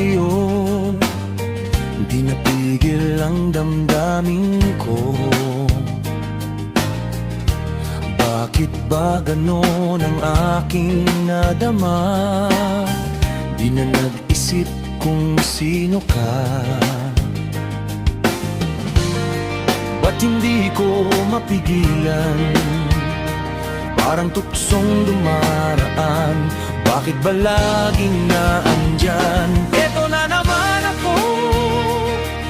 sa'yo, di napigil ang damdamin ko. Bakit ba ganon ang aking nadama? Di na nag-isip kung sino ka. Ba't hindi ko mapigilan? Parang tuksong dumaraan. Bakit ba laging naandyan? Eto na naman ako,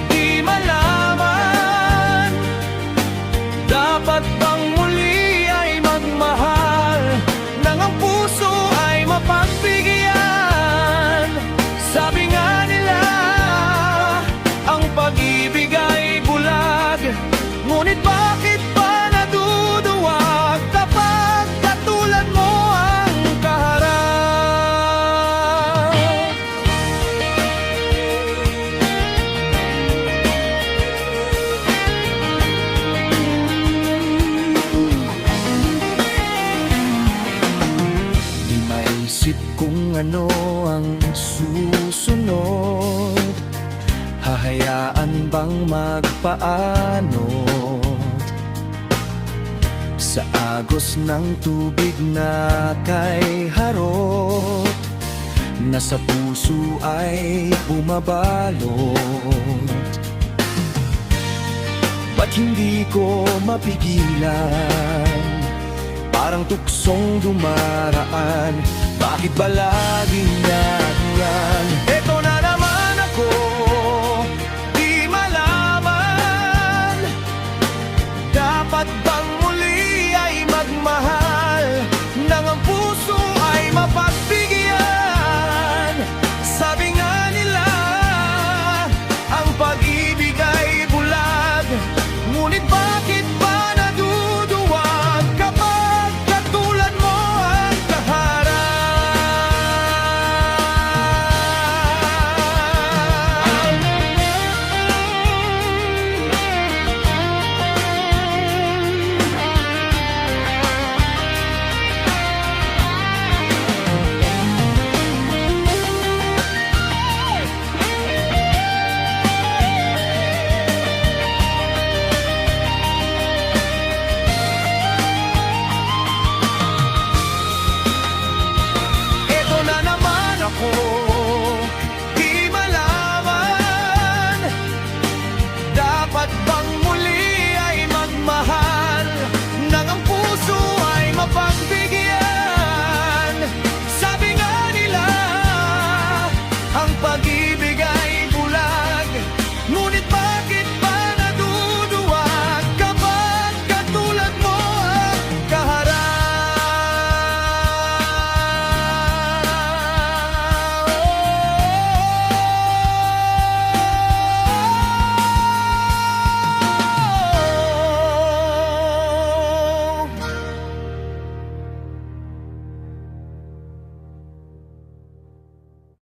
di malaman. Dapat bang muli ay magmahal nang ang puso ay mapagbigyan? Sabi nga nila, ang pag-ibig ay bulag. Ngunit bakit ba naduduwag kapag katulad mo ang kaharap? Di maisip kung ano ang susunod. Hahayaan bang magpaano sa agos ng tubig na kay harot, na sa puso ay bumabalot? Ba't hindi ko mapigilan? Parang tuksong dumaraan. Bakit ba laging naturan? Eto na naman ako, di malaman. Dapat bang muli ay magmahal nang ang puso ay mapagbigyan? Sabi nga nila, ang pag-ibig ay bulag. Ngunit bakit ba naduduwag kapag katulad mo ang kaharap? Di malaman. Dapat bang muli ay magmahal nang ang puso ay mapagbigyan? Sabi nga nila, ang pag